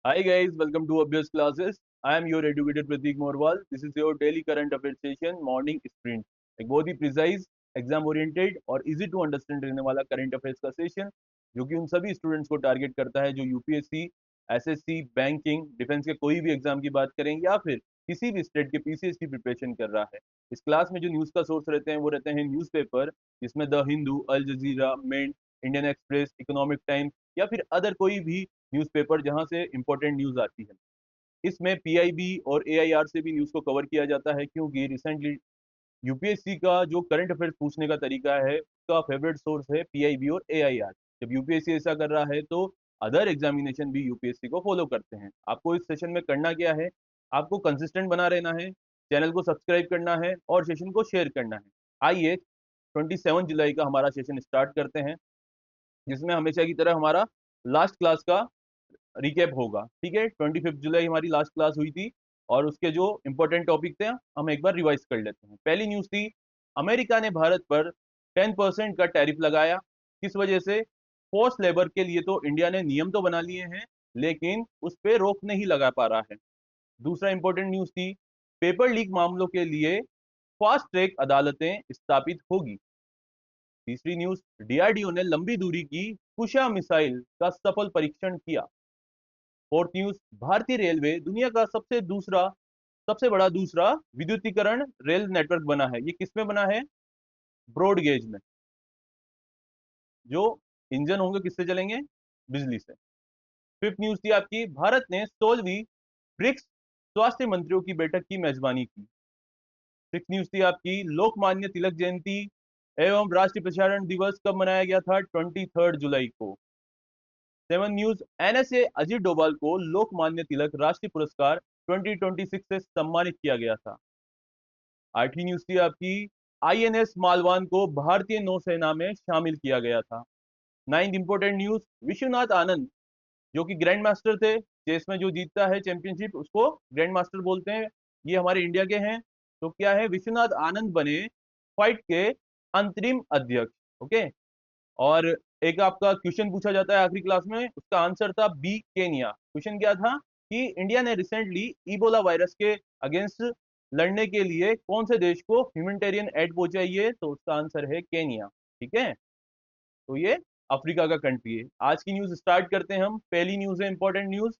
Hi guys, welcome to Obvious Classes. I am your educator Pratik Morwal. This is your daily current affairs session, morning sprint. एक बहुत ही precise, exam oriented और easy to understand रहने वाला current affairs का session जो कि उन सभी स्टूडेंट्स को टारगेट करता है जो यूपीएससी, एसएससी, बैंकिंग, डिफेंस के कोई भी एग्जाम की बात करें या फिर किसी भी स्टेट के पीसीएस की प्रिपरेशन कर रहा है। इस क्लास में जो न्यूज़ का सोर्स रहते हैं वो रहते हैं न्यूज़पेपर, जिसमें the Hindu, Al Jazeera, Mint, Indian Express, Economic Times या फिर अदर कोई भी न्यूज़पेपर जहां से इंपॉर्टेंट न्यूज़ आती है। इसमें पीआईबी और एआईआर से भी न्यूज़ को कवर किया जाता है क्योंकि रिसेंटली यूपीएससी का जो करंट अफेयर्स पूछने का तरीका है उसका फेवरेट सोर्स है पीआईबी और एआईआर। जब यूपीएससी ऐसा कर रहा है तो अदर एग्जामिनेशन भी यूपीएससी को फॉलो करते हैं। आपको इस सेशन में करना क्या है, आपको कंसिस्टेंट बना रहना है, चैनल को सब्सक्राइब करना है और सेशन को शेयर करना है। आइए 27 जुलाई का हमारा सेशन स्टार्ट करते हैं, जिसमें हमेशा की तरह हमारा लास्ट क्लास का रिकेप होगा। ठीक है, 25 जुलाई हमारी लास्ट क्लास हुई थी और उसके जो इंपॉर्टेंट टॉपिक थे हम एक बार रिवाइज कर लेते हैं। पहली न्यूज थी, अमेरिका ने भारत पर 10% का टैरिफ लगाया। किस वजह से? फोर्स लेबर के लिए तो इंडिया ने नियम तो बना लिए हैं लेकिन उस पर रोक नहीं लगा पा रहा है। दूसरा इंपॉर्टेंट न्यूज थी, पेपर लीक मामलों के लिए फास्ट ट्रैक अदालतें स्थापित होगी। तीसरी न्यूज, डीआरडीओ ने लंबी दूरी की कुशा मिसाइल का सफल परीक्षण किया। फोर्थ न्यूज, भारतीय रेलवे दुनिया का सबसे बड़ा दूसरा विद्युतीकरण रेल नेटवर्क बना है। ये किसमें बना है? ब्रॉड गेज में। जो इंजन होंगे किससे चलेंगे? बिजली से। फिफ्थ न्यूज थी आपकी, भारत ने 16वीं ब्रिक्स स्वास्थ्य मंत्रियों की बैठक की मेजबानी की। सिक्स न्यूज थी आपकी, लोकमान्य तिलक जयंती एवं राष्ट्रीय प्रसारण दिवस कब मनाया गया था? 23 जुलाई को। Seven news, NSA Ajit Doval को लोकमान्य तिलक राष्ट्रीय पुरस्कार 2026 से सम्मानित किया गया था। आठवीं न्यूज थी आपकी, आईएनएस मालवान को भारतीय नौसेना में शामिल किया गया था। Ninth important news, Vishwanath Anand जो कि ग्रैंड मास्टर थे, चेस में जो जीतता है चैंपियनशिप उसको ग्रैंड मास्टर बोलते हैं, ये हमारे इंडिया के हैं। तो क्या है, विश्वनाथ आनंद बने फाइट के अंतरिम अध्यक्ष। ओके। और एक आपका क्वेश्चन पूछा जाता है आखिरी क्लास में, उसका आंसर था बी, केनिया। क्वेश्चन क्या था कि इंडिया ने रिसेंटली इबोला वायरस के अगेंस्ट लड़ने के लिए कौन से देश को ह्यूमैनिटेरियन एड पहुंचाई है? तो उसका आंसर है केनिया। ठीक है, तो ये अफ्रीका का कंट्री है। आज की न्यूज स्टार्ट करते हैं हम। पहली न्यूज है important news,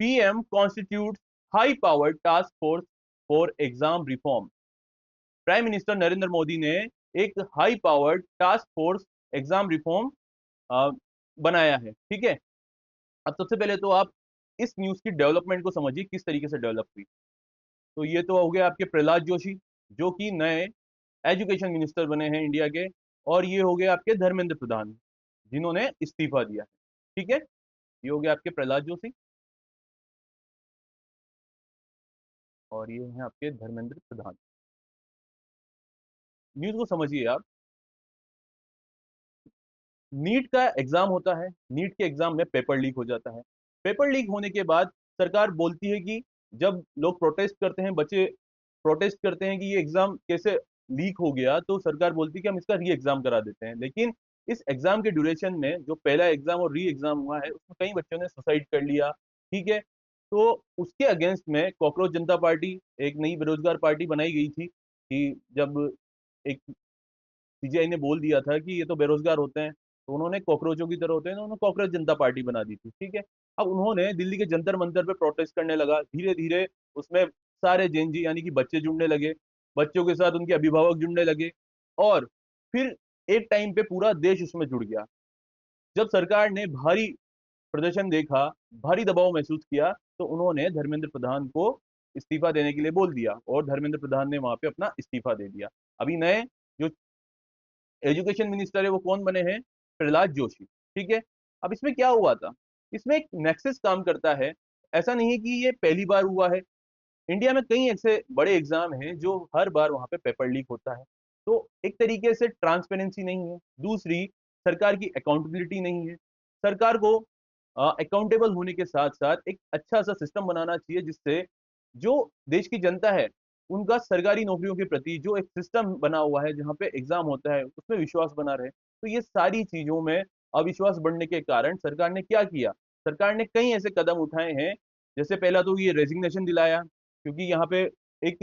PM constitute high power task force for exam reform. Prime minister Narendra Modi ने एक high powered task force exam reform बनाया है। ठीक है, अब सबसे पहले तो आप इस न्यूज की डेवलपमेंट को समझिए, किस तरीके से डेवलप हुई। तो ये तो हो गया आपके प्रहलाद जोशी जो कि नए एजुकेशन मिनिस्टर बने हैं इंडिया के, और ये हो गए आपके धर्मेंद्र प्रधान जिन्होंने इस्तीफा दिया है। ठीक है, ये हो गया आपके प्रहलाद जोशी और ये हैं आपके धर्मेंद्र प्रधान। न्यूज को समझिए आप। नीट का एग्जाम होता है, नीट के एग्जाम में पेपर लीक हो जाता है। पेपर लीक होने के बाद सरकार बोलती है कि जब लोग प्रोटेस्ट करते हैं, बच्चे प्रोटेस्ट करते हैं कि ये एग्जाम कैसे लीक हो गया, तो सरकार बोलती है कि हम इसका री एग्जाम करा देते हैं। लेकिन इस एग्जाम के ड्यूरेशन में जो पहला एग्जाम और री एग्जाम हुआ है उसमें कई बच्चों ने सुसाइड कर लिया। ठीक है, तो उसके अगेंस्ट में कॉकरोच जनता पार्टी, एक नई बेरोजगार पार्टी बनाई गई थी कि जब एक सीजीआई ने बोल दिया था कि ये तो बेरोजगार होते हैं, तो उन्होंने कॉकरोचों की तरह होते हैं, उन्होंने कॉकरोच जनता पार्टी बना दी थी। ठीक है, अब उन्होंने दिल्ली के जंतर मंतर पे प्रोटेस्ट करने लगा। धीरे धीरे उसमें सारे जेनजी यानी कि बच्चे जुड़ने लगे, बच्चों के साथ उनके अभिभावक जुड़ने लगे और फिर एक टाइम पे पूरा देश उसमें जुड़ गया। जब सरकार ने भारी प्रदर्शन देखा, भारी दबाव महसूस किया, तो उन्होंने धर्मेंद्र प्रधान को इस्तीफा देने के लिए बोल दिया और धर्मेंद्र प्रधान ने वहां पे अपना इस्तीफा दे दिया। अभी नए जो एजुकेशन मिनिस्टर है वो कौन बने हैं? प्रहलाद जोशी। ठीक है, अब इसमें क्या हुआ था, इसमें एक नेक्सस काम करता है। ऐसा नहीं है कि ये पहली बार हुआ है, इंडिया में कई ऐसे बड़े एग्जाम हैं जो हर बार वहां पे पेपर लीक होता है। तो एक तरीके से ट्रांसपेरेंसी नहीं है, दूसरी सरकार की अकाउंटेबिलिटी नहीं है। सरकार को अकाउंटेबल होने के साथ साथ एक अच्छा सा सिस्टम बनाना चाहिए जिससे जो देश की जनता है उनका सरकारी नौकरियों के प्रति जो एक सिस्टम बना हुआ है जहाँ पे एग्जाम होता है उसमें विश्वास बना रहे। तो ये सारी चीजों में अविश्वास बढ़ने के कारण सरकार ने क्या किया, सरकार ने कई ऐसे कदम उठाए हैं, जैसे पहला तो ये रेजिग्नेशन दिलाया, क्योंकि यहाँ पे एक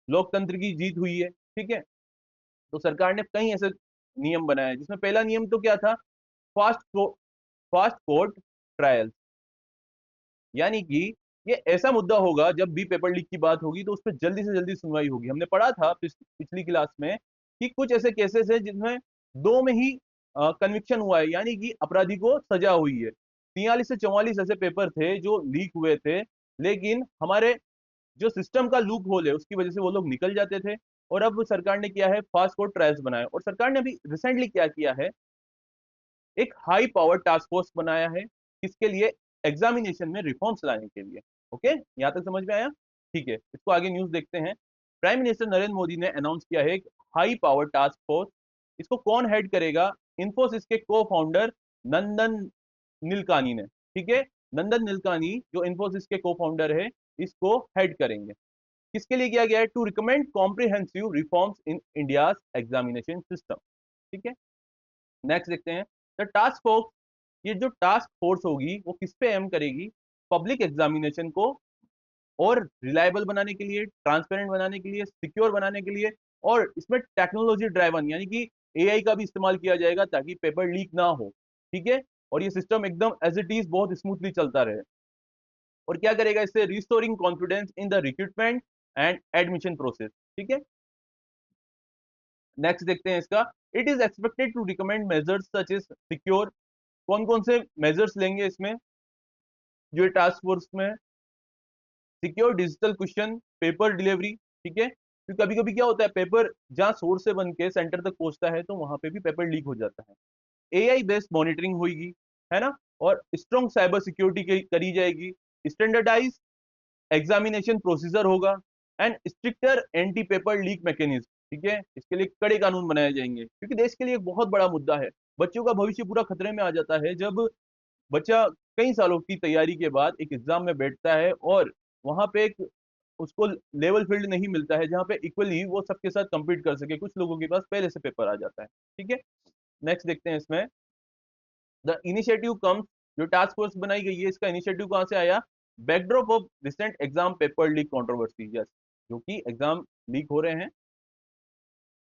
लोकतंत्र की जीत हुई है, ठीक है। तो सरकार ने कई ऐसे नियम बनाए, जिसमें पहला नियम तो क्या था, फास्ट फास्ट कोर्ट ट्रायल्स, यानी कि ये ऐसा मुद्दा होगा, जब भी पेपर लीक की बात होगी तो उस पर जल्दी से जल्दी सुनवाई होगी। हमने पढ़ा था पिछली क्लास में कि कुछ ऐसे केसेस हैं जिसमें 2 में ही कन्विक्शन हुआ है, यानी कि अपराधी को सजा हुई है। 43 से 44 ऐसे पेपर थे जो लीक हुए थे, लेकिन हमारे जो सिस्टम का लूप होल है उसकी वजह से वो लोग निकल जाते थे। और अब सरकार ने किया है, फास्ट कोर्ट ट्रायल्स बनाया, और सरकार ने अभी रिसेंटली क्या किया है, एक हाई पावर टास्क फोर्स बनाया है, किसके लिए, एग्जामिनेशन में रिफॉर्म्स लाने के लिए। ओके, यहां तक समझ में आया? ठीक है, इसको आगे न्यूज देखते हैं। प्राइम मिनिस्टर नरेंद्र मोदी ने अनाउंस किया है एक हाई पावर टास्क फोर्स। इसको कौन हेड करेगा? इन्फोसिस के को फाउंडर नंदन नीलकानी ने, ठीक है। नंदन नीलकानी जो इन्फोसिस के को फाउंडर है, इसको हेड करेंगे। किसके लिए किया गया है? To recommend comprehensive reforms in India examination system, ठीक है। नेक्स्ट देखते हैं, द टास्क फोर्स। ये जो टास्क फोर्स होगी वो किस पे एम करेगी? पब्लिक एग्जामिनेशन को और रिलायबल बनाने के लिए, ट्रांसपेरेंट बनाने के लिए, सिक्योर बनाने के लिए, और इसमें टेक्नोलॉजी ड्राइवन, यानी कि एआई का भी इस्तेमाल किया जाएगा ताकि पेपर लीक ना हो, ठीक है। और ये सिस्टम एकदम एज इट इज बहुत स्मूथली चलता रहे। और क्या करेगा इससे? Restoring confidence in the recruitment and admission process, ठीक है। नेक्स्ट देखते हैं इसका, it is expected to recommend measures such as secure. कौन कौन से मेजर्स लेंगे इसमें, जो टास्क फोर्स में? Secure digital question paper delivery, ठीक है, क्योंकि कभी कभी क्या होता है, पेपर जहां सोर्स से बन के सेंटर तक पहुंचता है तो वहां पे भी पेपर लीक हो जाता है। एआई बेस्ड मॉनिटरिंग होगी, है ना। और स्ट्रॉन्ग साइबर सिक्योरिटी करी जाएगी। स्टैंडर्डाइज एग्जामिनेशन प्रोसीजर होगा, and stricter anti paper leak mechanism, ठीक है। इसके लिए कड़े कानून बनाए जाएंगे, क्योंकि देश के लिए एक बहुत बड़ा मुद्दा है। बच्चों का भविष्य पूरा खतरे में आ जाता है जब बच्चा कई सालों की तैयारी के बाद एक एग्जाम में बैठता है और वहां पे एक उसको लेवल फील्ड नहीं मिलता है जहां पे इक्वली वो सबके साथ compete कर सके। कुछ लोगों के पास पहले से पेपर आ जाता है, ठीक है। नेक्स्ट देखते हैं इसमें, द इनिशिएटिव कम्स। जो टास्क फोर्स बनाई गई है, इसका इनिशिएटिव कहां से आया? Backdrop of recent exam paper leak controversy, yes, जो कि एग्जाम लीक हो रहे हैं।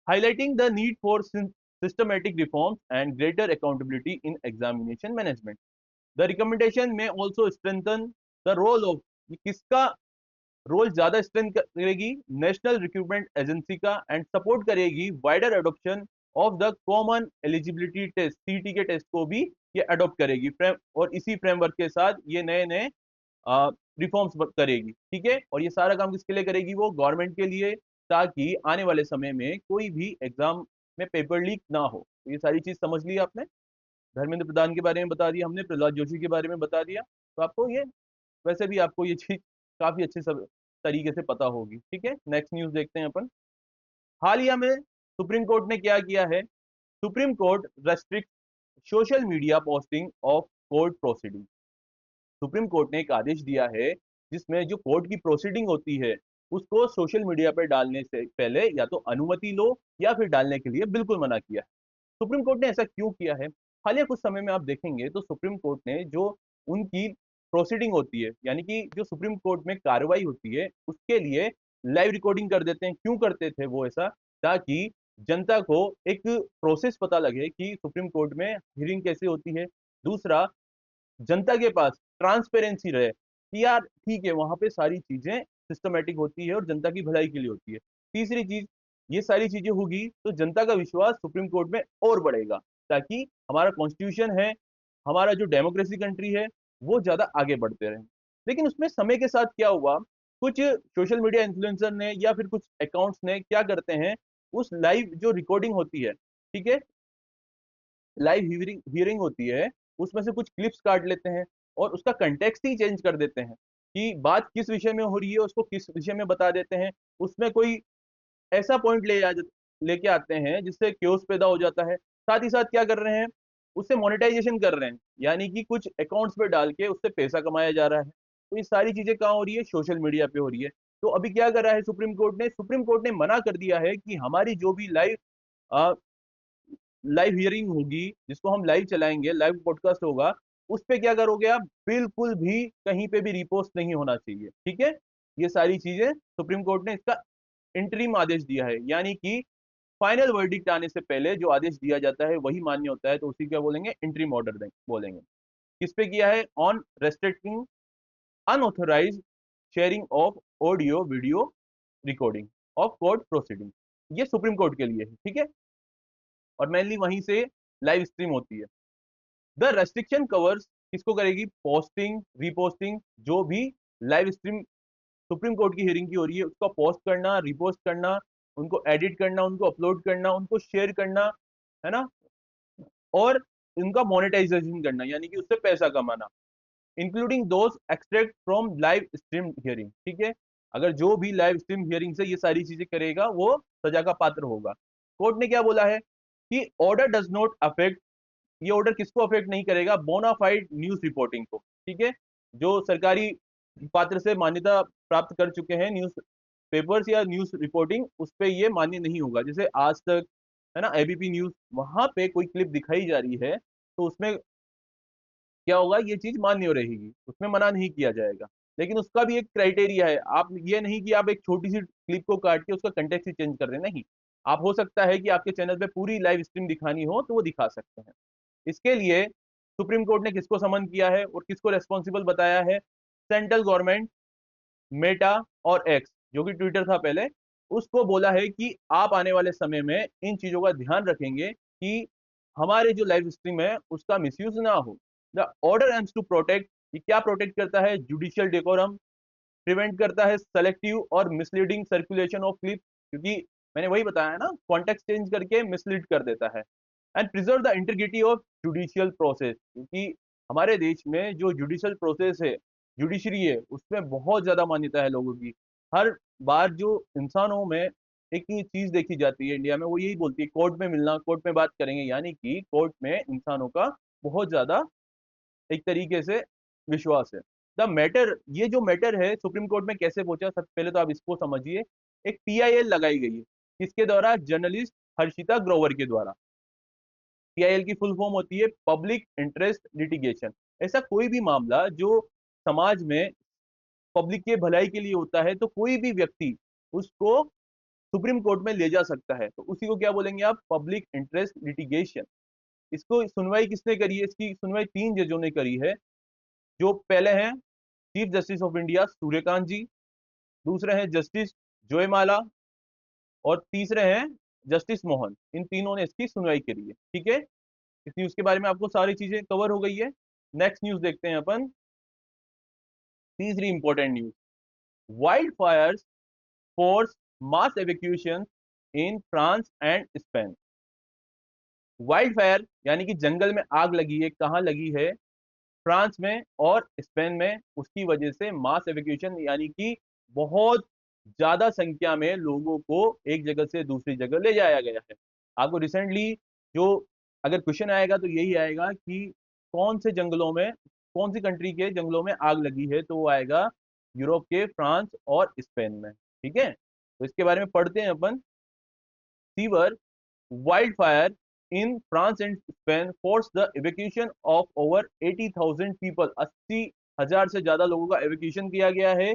Highlighting the need for systematic reforms and greater accountability in examination management. The recommendation में also strengthen the role of, किसका रोल ज्यादा स्ट्रेंथ करेगी? National recruitment agency का, एंड सपोर्ट करेगी wider adoption of the common eligibility test, सीटी के test को भी ये अडॉप्ट करेगी। और इसी फ्रेमवर्क के साथ ये नए नए रिफॉर्म्स करेगी, ठीक है। और ये सारा काम किसके लिए करेगी? वो गवर्नमेंट के लिए, ताकि आने वाले समय में कोई भी एग्जाम में पेपर लीक ना हो। तो ये सारी चीज समझ ली आपने। धर्मेंद्र प्रधान के बारे में बता दिया हमने, प्रहलाद जोशी के बारे में बता दिया, तो आपको ये, वैसे भी आपको ये चीज काफी अच्छे सब तरीके से पता होगी, ठीक है। नेक्स्ट न्यूज देखते हैं अपन। हालिया में सुप्रीम कोर्ट ने क्या किया है? Supreme court restrict social media posting of court proceeding. Supreme court ने एक आदेश दिया है, जिसमें जो कोर्ट की प्रोसीडिंग होती है उसको सोशल मीडिया पर डालने से पहले या तो अनुमति लो, या फिर डालने के लिए बिल्कुल मना किया है। सुप्रीम कोर्ट ने ऐसा क्यों किया है? हालिया कुछ समय में आप देखेंगे तो सुप्रीम कोर्ट ने जो उनकी प्रोसीडिंग होती है, यानी कि जो सुप्रीम कोर्ट में कार्रवाई होती है, उसके लिए लाइव रिकॉर्डिंग कर देते हैं। क्यों करते थे वो ऐसा? ताकि जनता को एक प्रोसेस पता लगे कि सुप्रीम कोर्ट में हियरिंग कैसे होती है। दूसरा, जनता के पास ट्रांसपेरेंसी रहे कि यार ठीक है, वहां पे सारी चीजें सिस्टमेटिक होती है और जनता की भलाई के लिए होती है। तीसरी चीज, ये सारी चीजें होगी तो जनता का विश्वास सुप्रीम कोर्ट में और बढ़ेगा, ताकि हमारा कॉन्स्टिट्यूशन है, हमारा जो डेमोक्रेसी कंट्री है, वो ज्यादा आगे बढ़ते रहे। लेकिन उसमें समय के साथ क्या हुआ, कुछ सोशल मीडिया इन्फ्लुएंसर ने या फिर कुछ अकाउंट्स ने क्या करते हैं, उस लाइव जो रिकॉर्डिंग होती है, ठीक है, लाइव हियरिंग होती है, उसमें से कुछ क्लिप्स काट लेते हैं और उसका कंटेक्स्ट ही चेंज कर देते हैं कि बात किस विषय में हो रही है, उसको किस विषय में बता देते हैं। उसमें कोई ऐसा पॉइंट लेके आते हैं जिससे क्योस पैदा हो जाता है। साथ ही साथ क्या कर रहे हैं, उससे मोनेटाइजेशन कर रहे हैं, यानी कि कुछ अकाउंट्स पे डाल के उससे पैसा कमाया जा रहा है। तो ये सारी चीजें कहाँ हो रही है? सोशल मीडिया पे हो रही है। तो अभी क्या कर रहा है सुप्रीम कोर्ट ने? सुप्रीम कोर्ट ने मना कर दिया है कि हमारी जो भी लाइव हियरिंग होगी, जिसको हम लाइव चलाएंगे, लाइव पॉडकास्ट होगा, उस पे क्या करोगे आप, बिल्कुल भी कहीं पे भी रिपोस्ट नहीं होना चाहिए, ठीक है। ये सारी चीजें सुप्रीम कोर्ट ने इसका इंटरिम आदेश दिया है, यानी कि फाइनल वर्डिक्ट आने से पहले जो आदेश दिया जाता है वही मान्य होता है, तो उसी क्या बोलेंगे, इंटरिम ऑर्डर बोलेंगे। किस पे किया है, on restricting unauthorised sharing of audio video recording of court proceeding. ये सुप्रीम कोर्ट के लिए है, ठीक है, और मेनली वहीं से लाइव स्ट्रीम होती है। द रेस्ट्रिक्शन कवर्स किसको करेगी, पोस्टिंग रिपोस्टिंग, जो भी लाइव स्ट्रीम सुप्रीम कोर्ट की हियरिंग की हो रही है उसका पोस्ट करना, रिपोस्ट करना, उनको एडिट करना, उनको अपलोड करना, उनको शेयर करना, है ना, और इनका मोनेटाइजेशन करना, यानी कि उससे पैसा कमाना, including those extract from live stream hearing, ठीक है। अगर जो भी लाइव स्ट्रीम हियरिंग से ये सारी चीजें करेगा वो सजा का पात्र होगा। कोर्ट ने क्या बोला है कि ऑर्डर डज नॉट अफेक्ट, ये ऑर्डर किसको अफेक्ट नहीं करेगा, बोनाफाइड न्यूज रिपोर्टिंग को, ठीक है। जो सरकारी पात्र से मान्यता प्राप्त कर चुके हैं न्यूज पेपर्स या न्यूज रिपोर्टिंग, उस पर ये मान्य नहीं होगा। जैसे आज तक, है ना, एबीपी न्यूज, वहां पे कोई क्लिप दिखाई जा रही है तो उसमें क्या होगा, ये चीज मान्य रहेगी, उसमें मना नहीं किया जाएगा। लेकिन उसका भी एक क्राइटेरिया है, आप ये नहीं कि आप एक छोटी सी क्लिप को काट के उसका कंटेक्स्ट ही चेंज कर दें, नहीं। आप हो सकता है कि आपके चैनल पे पूरी लाइव स्ट्रीम दिखानी हो तो वो दिखा सकते हैं। इसके लिए सुप्रीम कोर्ट ने किसको समन किया है और किसको रेस्पॉन्सिबल बताया है, सेंट्रल गवर्नमेंट, मेटा और एक्स जो कि ट्विटर था पहले, उसको बोला है कि आप आने वाले समय में इन चीजों का ध्यान रखेंगे कि हमारे जो लाइव स्ट्रीम है उसका मिसयूज ना हो। The order aims to protect, ये क्या प्रोटेक्ट करता है, जुडिशियल डेकोरम, प्रिवेंट करता है सेलेक्टिव और मिसलीडिंग सर्कुलेशन ऑफ क्लिप, क्योंकि मैंने वही बताया ना, कॉन्टेक्स्ट चेंज करके मिसलीड कर देता है। And preserve the integrity of judicial process, क्योंकि हमारे देश में जो जुडिशियल प्रोसेस है, जुडिशरी है, उसमें बहुत ज्यादा मान्यता है लोगों की। हर बार जो इंसानों में एक ही चीज देखी जाती है इंडिया में, वो यही बोलती है कोर्ट में मिलना, कोर्ट में बात करेंगे, यानी कि कोर्ट में इंसानों का बहुत ज्यादा एक तरीके से विश्वास है। द मैटर, ये जो मैटर है सुप्रीम कोर्ट में कैसे पहुंचा, सबसे पहले तो आप इसको समझिए। एक पीआईएल लगाई गई है, किसके द्वारा, जर्नलिस्ट हर्षिता ग्रोवर के द्वारा। पीआईएल की फुल फॉर्म होती है पब्लिक इंटरेस्ट लिटिगेशन। ऐसा कोई भी मामला जो समाज में पब्लिक के भलाई के लिए होता है, तो कोई भी व्यक्ति उसको सुप्रीम कोर्ट में ले जा सकता है, तो उसी को क्या बोलेंगे आप, पब्लिक इंटरेस्ट लिटिगेशन। इसको सुनवाई किसने करी है, इसकी सुनवाई 3 जजों ने करी है। जो पहले हैं chief justice of India Suryakant ji, दूसरे हैं जस्टिस जोयमाला, और तीसरे हैं जस्टिस मोहन। इन तीनों ने इसकी सुनवाई करी है, ठीक है। इस न्यूज के बारे में आपको सारी चीजें कवर हो गई है। नेक्स्ट न्यूज देखते हैं अपन, तीसरी important news, wildfires force mass evacuation in France and Spain. Wildfire यानी कि जंगल में आग लगी है, कहाँ लगी है, फ्रांस में और स्पेन में। उसकी वजह से मास एवेक्यूएशन, यानी कि बहुत ज्यादा संख्या में लोगों को एक जगह से दूसरी जगह ले जाया गया है। आपको रिसेंटली जो अगर क्वेश्चन आएगा तो यही आएगा कि कौन से जंगलों में, कौन सी कंट्री के जंगलों में आग लगी है, तो वो आएगा यूरोप के फ्रांस और स्पेन में, ठीक है। तो इसके बारे में पढ़ते हैं अपन। Severe wildfire in France and Spain forced the evacuation of over 80,000 people, 80,000 से ज्यादा लोगों का एवैक्यूएशन किया गया है,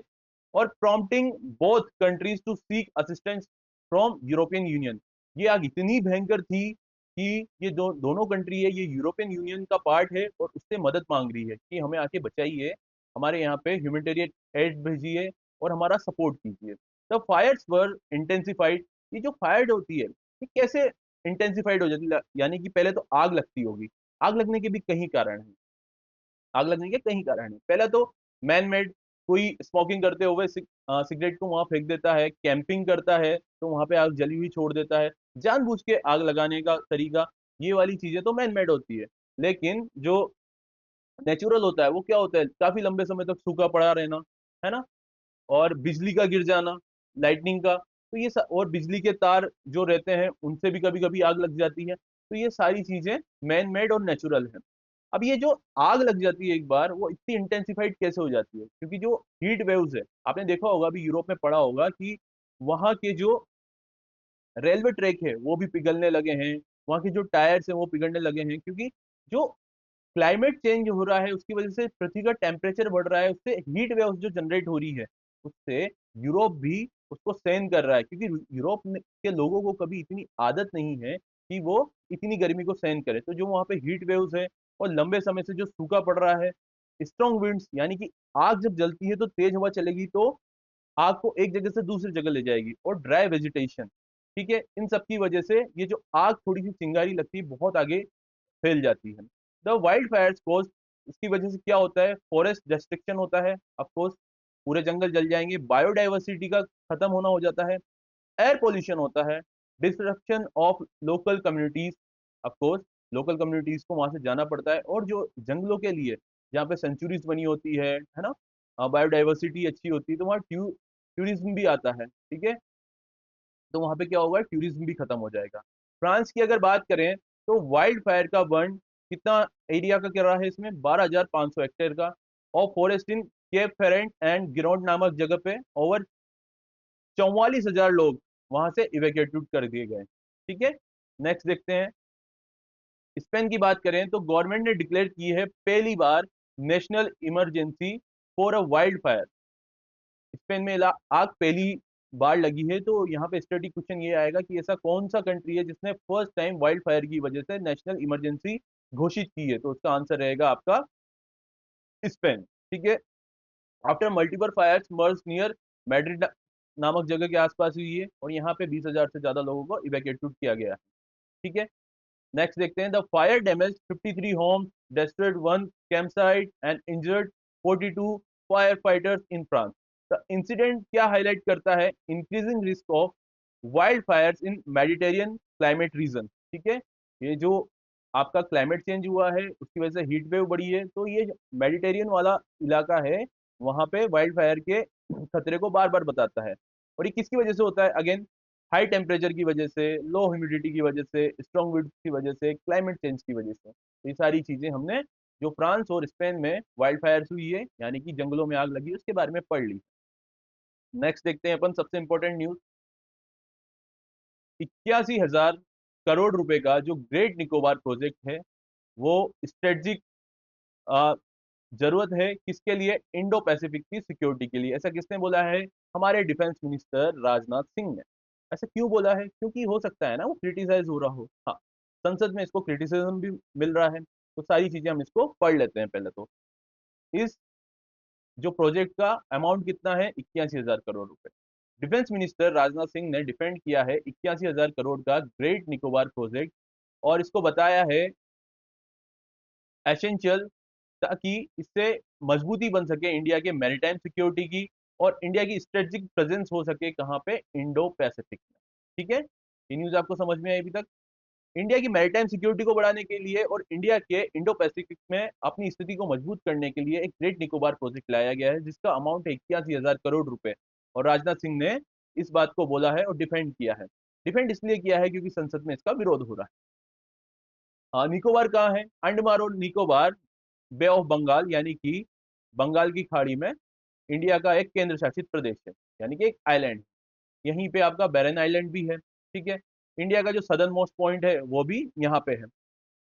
और prompting both countries to seek assistance from European Union. ये आग इतनी भयंकर थी कि ये दोनों कंट्री है, ये यूरोपियन यूनियन का पार्ट है, और उससे मदद मांग रही है कि हमें आके बचाइए, हमारे यहाँ पे ह्यूमैनिटेरियन एड भेजिए और हमारा सपोर्ट कीजिए। द फायर्स वर इंटेंसिफाइड, ये जो फायर होती है ये कैसे इंटेंसिफाइड हो जाती है, यानी कि पहले तो आग लगती होगी। आग लगने के भी कई कारण हैं, आग लगने के कई कारण हैं। पहला तो मैन मेड, कोई स्मोकिंग करते हुए सिगरेट को वहां फेंक देता है, कैंपिंग करता है तो वहां पे आग जली हुई छोड़ देता है, जानबूझ के आग लगाने का तरीका, ये वाली चीजें तो मैन मेड होती है। लेकिन जो नेचुरल होता है वो क्या होता है, काफी लंबे समय तक सूखा पड़ा रहना, है ना, और बिजली का गिर जाना, लाइटनिंग का, तो ये और बिजली के तार जो रहते हैं उनसे भी कभी कभी आग लग जाती है। तो ये सारी चीजें मैन मेड और नेचुरल है। अब ये जो आग लग जाती है एक बार, वो इतनी इंटेंसिफाइड कैसे हो जाती है, क्योंकि जो हीट वेव्स है, आपने देखा होगा अभी यूरोप में पढ़ा होगा कि वहां के जो रेलवे ट्रैक है वो भी पिघलने लगे हैं, वहां के जो टायर्स हैं वो पिघलने लगे हैं, क्योंकि जो क्लाइमेट चेंज हो रहा है, उसकी वजह से पृथ्वी का टेम्परेचर बढ़ रहा है, उससे हीट वेव्स जो जनरेट हो रही है, उससे यूरोप भी उसको सहन कर रहा है, क्योंकि के लोगों को कभी इतनी आदत नहीं है कि वो इतनी गर्मी को सहन करे। तो जो वहाँ पे हीट वेव्स है और लंबे समय से जो सूखा पड़ रहा है, स्ट्रॉन्ग विंड्स, यानी कि आग जब जलती है तो तेज हवा चलेगी तो आग को एक जगह से दूसरी जगह ले जाएगी, और ड्राई वेजिटेशन, ठीक है, इन सब की वजह से ये जो आग थोड़ी सी चिंगारी लगती है बहुत आगे फैल जाती है। द वाइल्ड फायर्स कॉज, इसकी वजह से क्या होता है, फॉरेस्ट डिस्ट्रक्शन होता है, ऑफकोर्स पूरे जंगल जल जाएंगे, बायोडाइवर्सिटी का खत्म होना हो जाता है, एयर पोल्यूशन होता है, destruction of local communities, of course local communities को वहां से जाना पड़ता है, और जो जंगलों के लिए जहाँ पे सेंचुरीज बनी होती है ना, बायोडाइवर्सिटी अच्छी होती है, तो वहाँ टूरिज्म भी आता है, ठीक है, तो वहां पे क्या होगा, टूरिज्म भी खत्म हो जाएगा। फ्रांस की अगर बात करें तो वाइल्ड फायर का बर्न कितना एरिया का कर रहा है इसमें, 12,500 हेक्टेयर का, और फॉरेस्ट इन केप फेरेंट एंड गिरोड नामक जगह पे ओवर 44,000 लोग वहां से इवेक्यूएट कर दिए गए, ठीक है। नेक्स्ट देखते हैं, स्पेन की बात करें तो गवर्नमेंट ने डिक्लेयर की है पहली बार national emergency for a wildfire. Spain में आग पहली बार लगी है, तो यहाँ पे स्टडी क्वेश्चन ये आएगा कि ऐसा कौन सा कंट्री है जिसने फर्स्ट टाइम वाइल्ड फायर की वजह से नेशनल इमरजेंसी घोषित की है, तो उसका आंसर रहेगा आपका स्पेन, ठीक है। आफ्टर मल्टीपल फायर्स मर्ज नियर मैड्रिड नामक जगह के आसपास हुई है, और यहाँ पे 20,000 से ज्यादा लोगों को इवैक्यूएट किया गया है, ठीक है। नेक्स्ट देखते हैं, the fire damage 53 homes, destroyed one campsite and injured 42 fire fighters in France. The incident क्या हाईलाइट करता है, increasing risk of wild fires in Mediterranean climate region, ठीक है। ये जो आपका क्लाइमेट चेंज हुआ है उसकी वजह से हीट वेव बढ़ी है, तो ये मेडिटेरियन वाला इलाका है, वहां पे वाइल्ड फायर के खतरे को बार बार बताता है। और ये किसकी वजह से होता है, अगेन हाई टेम्परेचर की वजह से, लो ह्यूमिडिटी की वजह से, स्ट्रॉन्ग विंड्स की वजह से, क्लाइमेट चेंज की वजह से, ये सारी चीजें हमने जो फ्रांस और स्पेन में वाइल्ड फायर्स हुई है, यानी कि जंगलों में आग लगी, उसके बारे में पढ़ ली। नेक्स्ट देखते हैं अपन सबसे इंपॉर्टेंट न्यूज, 81,000 करोड़ रुपए का जो ग्रेट निकोबार प्रोजेक्ट है, वो स्ट्रेटजिक जरूरत है किसके लिए, इंडो पैसिफिक की सिक्योरिटी के लिए। ऐसा किसने बोला है, हमारे डिफेंस मिनिस्टर राजनाथ सिंह ने। ऐसा क्यों बोला है, क्योंकि हो सकता है ना वो क्रिटिसाइज हो रहा हो, हाँ, संसद में इसको क्रिटिसिज्म भी मिल रहा है, तो सारी चीजें हम इसको पढ़ लेते हैं पहले तो। इस जो प्रोजेक्ट का अमाउंट कितना है, 81,000 करोड़ रुपए। डिफेंस मिनिस्टर राजनाथ सिंह ने डिफेंड किया है 81,000 करोड़ का ग्रेट निकोबार प्रोजेक्ट, और इसको बताया है एसेंशियल, ताकि इससे मजबूती बन सके इंडिया के मैरीटाइम सिक्योरिटी की, और इंडिया की स्ट्रेटेजिक प्रेजेंस हो सके कहाँ पे, इंडो पैसिफिक में, ठीक है। ये न्यूज आपको समझ में आई अभी तक। इंडिया की मैरीटाइम सिक्योरिटी को बढ़ाने के लिए और इंडिया के इंडो पैसिफिक में अपनी स्थिति को मजबूत करने के लिए एक ग्रेट निकोबार प्रोजेक्ट लाया गया है, जिसका अमाउंट है 81,000 करोड़ रुपए, और राजनाथ सिंह ने इस बात को बोला है और डिफेंड किया है। डिफेंड इसलिए किया है क्योंकि संसद में इसका विरोध हो रहा है। हाँ, निकोबार कहाँ है, अंडमान और निकोबार बे ऑफ बंगाल, यानी कि बंगाल की खाड़ी में इंडिया का एक केंद्र शासित प्रदेश है, यानी कि एक आइलैंड। यहीं पे आपका बैरन आइलैंड भी है, ठीक है। इंडिया का जो सदर्न मोस्ट पॉइंट है वो भी यहाँ पे है।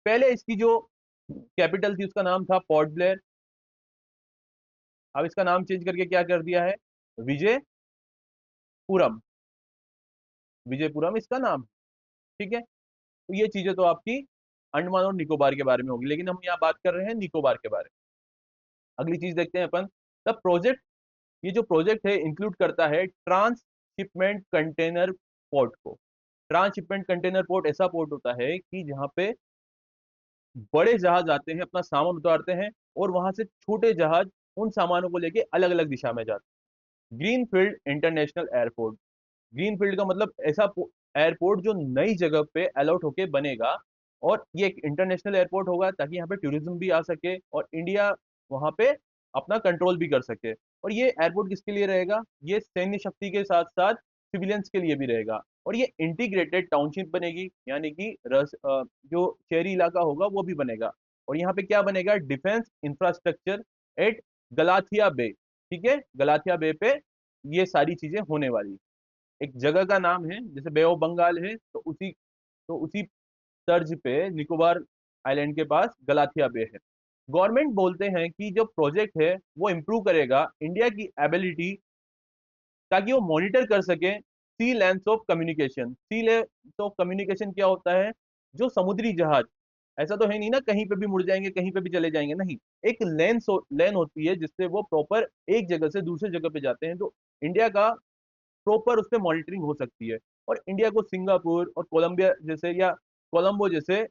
पहले इसकी जो कैपिटल थी उसका नाम था पोर्ट ब्लेयर, अब इसका नाम चेंज करके क्या कर दिया है, विजयपुरम। विजयपुरम इसका नाम, ठीक है। तो ये चीजें तो आपकी अंडमान और निकोबार के बारे में होगी, लेकिन हम यहाँ बात कर रहे हैं निकोबार के बारे में। अगली चीज देखते हैं अपन, द प्रोजेक्ट, ये जो प्रोजेक्ट है इंक्लूड करता है ट्रांसशिपमेंट कंटेनर पोर्ट को। ट्रांसशिपमेंट कंटेनर पोर्ट ऐसा पोर्ट होता है कि जहाँ पे बड़े जहाज आते हैं, अपना सामान उतारते हैं, और वहां से छोटे जहाज उन सामानों को लेके अलग अलग दिशा में जाते हैं। ग्रीनफील्ड इंटरनेशनल एयरपोर्ट, ग्रीनफील्ड का मतलब ऐसा एयरपोर्ट जो नई जगह पे अलॉट होके बनेगा, और ये एक इंटरनेशनल एयरपोर्ट होगा ताकि यहाँ पे टूरिज्म भी आ सके और इंडिया वहाँ पे अपना कंट्रोल भी कर सके। और ये एयरपोर्ट किसके लिए रहेगा, ये सैन्य शक्ति के साथ साथ सिविलियंस के लिए भी रहेगा, और ये इंटीग्रेटेड टाउनशिप बनेगी, यानी कि जो शहरी इलाका होगा वो भी बनेगा। और यहाँ पे क्या बनेगा, डिफेंस इंफ्रास्ट्रक्चर एट गलाथिया बे, ठीक है, गलाथिया बे पे ये सारी चीजें होने वाली। एक जगह का नाम है, जैसे बे ऑफ बंगाल है, तो उसी तर्ज पे निकोबार आइलैंड के पास गलाथिया बे है। गवर्नमेंट बोलते हैं कि जो प्रोजेक्ट है वो इम्प्रूव करेगा इंडिया की एबिलिटी, ताकि वो मॉनिटर कर सके sea lanes of communication. Sea lanes of communication क्या होता है? जो समुद्री जहाज, ऐसा तो है नहीं ना कहीं पे भी मुड़ जाएंगे कहीं पे भी चले जाएंगे, नहीं। एक लेन होती है जिससे वो प्रॉपर एक जगह से दूसरे जगह पे जाते हैं, तो इंडिया का प्रॉपर उस पर मॉनिटरिंग हो सकती है। और इंडिया को सिंगापुर और कोलंबिया जैसे या कोलंबो जैसे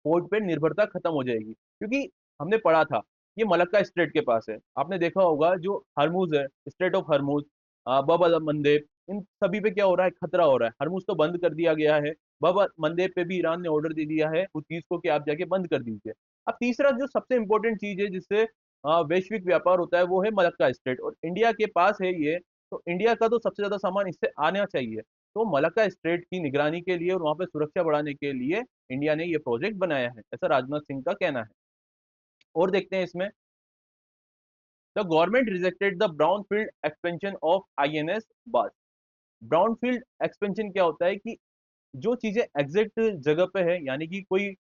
पोर्ट पे निर्भरता खत्म हो जाएगी, क्योंकि हमने पढ़ा था ये मलक्का स्ट्रेट के पास है। आपने देखा होगा जो हरमुज है, स्ट्रेट ऑफ हरमुज, बब अल मंदेब, इन सभी पे क्या हो रहा है? खतरा हो रहा है। हरमुज तो बंद कर दिया गया है, बब अल मंदेब पे भी ईरान ने ऑर्डर दे दिया है उस चीज को कि आप जाके बंद कर दीजिए। अब तीसरा जो सबसे इंपॉर्टेंट चीज है जिससे वैश्विक व्यापार होता है वो है मलक्का स्ट्रेट, और इंडिया के पास है ये। तो इंडिया का तो सबसे ज्यादा सामान इससे आना चाहिए। तो मलक्का स्ट्रेट की निगरानी के लिए और वहां पे सुरक्षा बढ़ाने के लिए इंडिया ने ये प्रोजेक्ट बनाया है, ऐसा राजनाथ सिंह का कहना है। और देखते हैं इसमें, the government rejected the brownfield expansion of INS बास। ब्राउनफील्ड एक्सपेंशन क्या होता है कि जो चीजें एग्जैक्ट जगह पे है, यानी कि कोई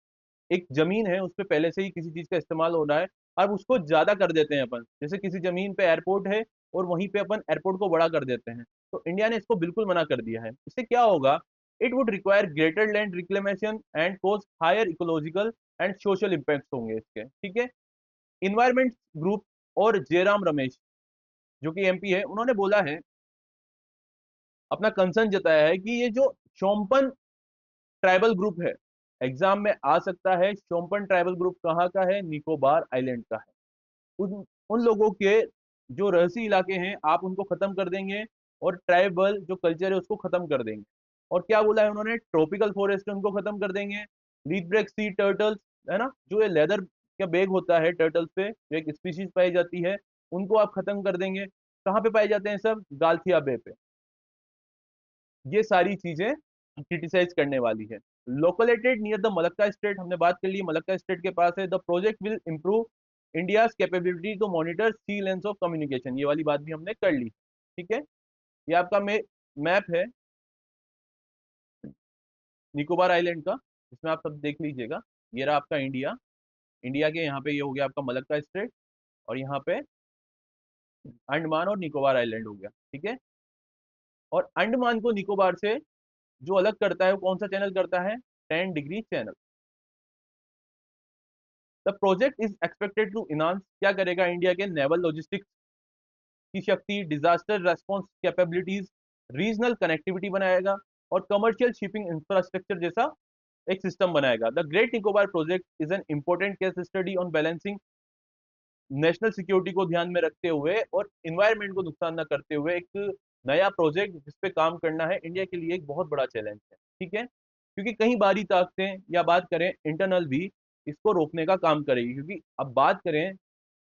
एक जमीन है उस पे पहले से ही किसी चीज का इस्तेमाल हो रहा है, अब उसको ज्यादा कर देते हैं अपन। जैसे किसी जमीन पे एयरपोर्ट है और वहीं पे अपन एयरपोर्ट को बड़ा कर देते हैं, तो इंडिया ने इसको बिल्कुल मना कर दिया है। इससे क्या होगा? It would require greater land reclamation and cause higher ecological and social impact होंगे इसके, ठीक है। इन्वायरमेंट ग्रुप और जयराम रमेश जो कि एमपी है, उन्होंने बोला है, अपना कंसर्न जताया है कि ये जो शोम्पन ट्राइबल ग्रुप है, एग्जाम में आ सकता है। शोम्पन ट्राइबल ग्रुप कहाँ का है? निकोबार आइलैंड का है। उन उन लोगों के जो रहसी इलाके हैं आप उनको खत्म कर देंगे, और ट्राइबल जो कल्चर है उसको खत्म कर देंगे। और क्या बोला है उन्होंने? ट्रॉपिकल फॉरेस्ट उनको खत्म कर देंगे। लीड ब्रेक सी टर्टल्स, है ना, जो ये लेदर का बैग होता है टर्टल्स पे, जो एक स्पीशीज पाई जाती है, उनको आप खत्म कर देंगे। कहाँ पे पाए जाते हैं सब? गालथिया बे पे। ये सारी चीजें क्रिटिसाइज करने वाली है। Located near the Malacca strait, हमने बात कर ली मलक्का स्टेट के पास है। The project will improve India capability to monitor sea lanes of communication, ये वाली बात भी हमने कर ली, ठीक है। ये आपका मैप है निकोबार आइलैंड का, इसमें आप सब देख लीजिएगा। ये रहा आपका इंडिया। इंडिया के यहाँ पे ये हो गया आपका मलक्का स्टेट, और यहाँ पे अंडमान और निकोबार आइलैंड हो गया, ठीक है। और अंडमान को निकोबार से जो अलग करता है वो कौन सा चैनल करता है? 10 degree channel. The project is expected to enhance, क्या करेगा? इंडिया के नेवल लॉजिस्टिक्स की शक्ति, disaster response capabilities, regional connectivity बनाएगा, और कमर्शियल शिपिंग इंफ्रास्ट्रक्चर जैसा एक सिस्टम बनाएगा। The great Nicobar project is an important case study on balancing national security को ध्यान में रखते हुए और इन्वायरमेंट को नुकसान न करते हुए एक नया प्रोजेक्ट जिस पे काम करना है इंडिया के लिए एक बहुत बड़ा चैलेंज है, ठीक है। क्योंकि कई बारी ताकतें या बात करें इंटरनल भी इसको रोकने का काम करेगी, क्योंकि अब बात करें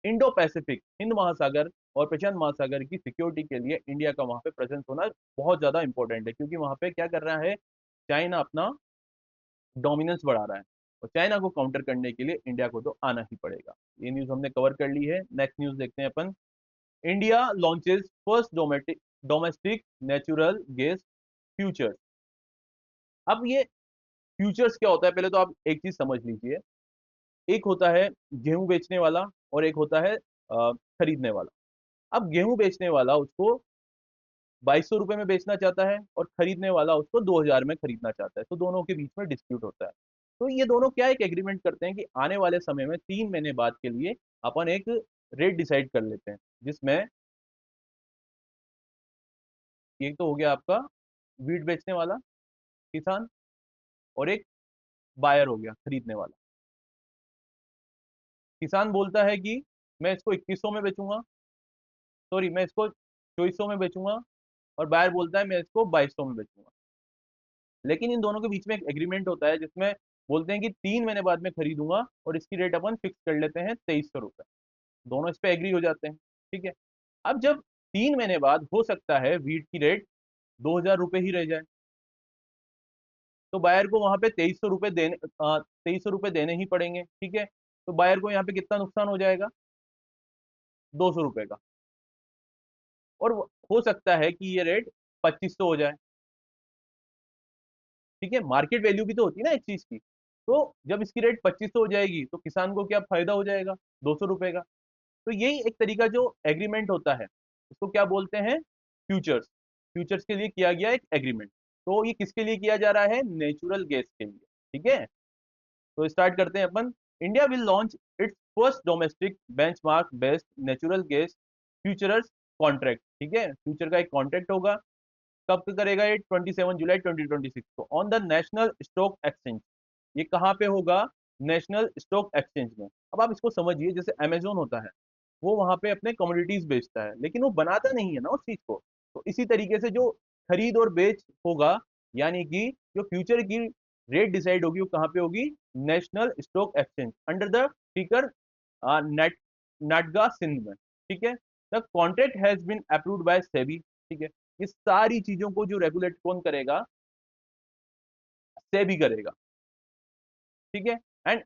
इंडो पैसिफिक, हिंद महासागर और प्रशांत महासागर की सिक्योरिटी के लिए इंडिया का वहां पे प्रेजेंस होना बहुत ज्यादा इंपॉर्टेंट है, क्योंकि वहां पे क्या कर रहा है? चाइना अपना डोमिनेंस बढ़ा रहा है, और चाइना को काउंटर करने के लिए इंडिया को तो आना ही पड़ेगा। ये न्यूज हमने कवर कर ली है। नेक्स्ट न्यूज देखते हैं अपन। India launches first domestic domestic natural gas future. अब ये फ्यूचर्स क्या होता है? पहले तो आप एक चीज समझ लीजिए, एक होता है गेहूं बेचने वाला और एक होता है खरीदने वाला। अब गेहूं बेचने वाला उसको 2200 रुपये में बेचना चाहता है, और खरीदने वाला उसको 2000 में खरीदना चाहता है, तो दोनों के बीच में डिस्प्यूट होता है। तो ये दोनों क्या एक एग्रीमेंट करते हैं कि आने वाले समय में 3 महीने बाद के लिए अपन एक रेट डिसाइड कर लेते हैं, जिसमें एक तो हो गया आपका वीट बेचने वाला किसान, और एक बायर हो गया खरीदने वाला। किसान बोलता है कि मैं इसको 2100 में बेचूंगा, सॉरी मैं इसको 2400 में बेचूंगा, और बायर बोलता है मैं इसको 2200 में बेचूंगा। लेकिन इन दोनों के बीच में एक एग्रीमेंट होता है जिसमें बोलते हैं कि 3 महीने बाद में खरीदूंगा, और इसकी रेट अपन फिक्स कर लेते हैं 2300 रुपये। दोनों इस पे एग्री हो जाते हैं, ठीक है। अब जब 3 महीने बाद हो सकता है वीट की रेट 2000 रुपये ही रह जाए, तो बायर को वहां पे 2300 रुपये देने ही पड़ेंगे, ठीक है। तो बायर को यहाँ पे कितना नुकसान हो जाएगा? 200 रुपये का। और हो सकता है कि ये रेट 2500 हो जाए, ठीक है। मार्केट वैल्यू भी तो होती है ना एक चीज की। तो जब इसकी रेट 2500 हो जाएगी तो किसान को क्या फायदा हो जाएगा, 200 रुपए का। तो यही एक तरीका जो एग्रीमेंट होता है उसको क्या बोलते हैं, फ्यूचर्स। फ्यूचर्स के लिए किया गया एक एग्रीमेंट। तो ये किसके लिए किया जा रहा है, नेचुरल गैस के लिए। ठीक है, तो स्टार्ट करते हैं अपन। India will launch its first domestic benchmark based natural gas futures contract. ठीक है, फ्यूचर का एक कॉन्ट्रैक्ट होगा। कब करेगा ये, 27 जुलाई 2026 को, on the national stock exchange. ये कहाँ पे होगा, नेशनल स्टॉक एक्सचेंज में। अब आप इसको समझिए, जैसे अमेजोन होता है, वो वहां पे अपने कमोडिटीज बेचता है, लेकिन वो बनाता नहीं है ना उस चीज को। तो इसी तरीके से जो खरीद और बेच होगा, यानी कि जो फ्यूचर की रेट डिसाइड होगी वो कहाँ पे होगी, national stock exchange under the ticker नेट नाटगा सिंध में। ठीक है, the contract has been approved by SEBI. ठीक है, ये सारी चीजों को जो रेगुलेट कौन करेगा, सेबी करेगा। ठीक है, and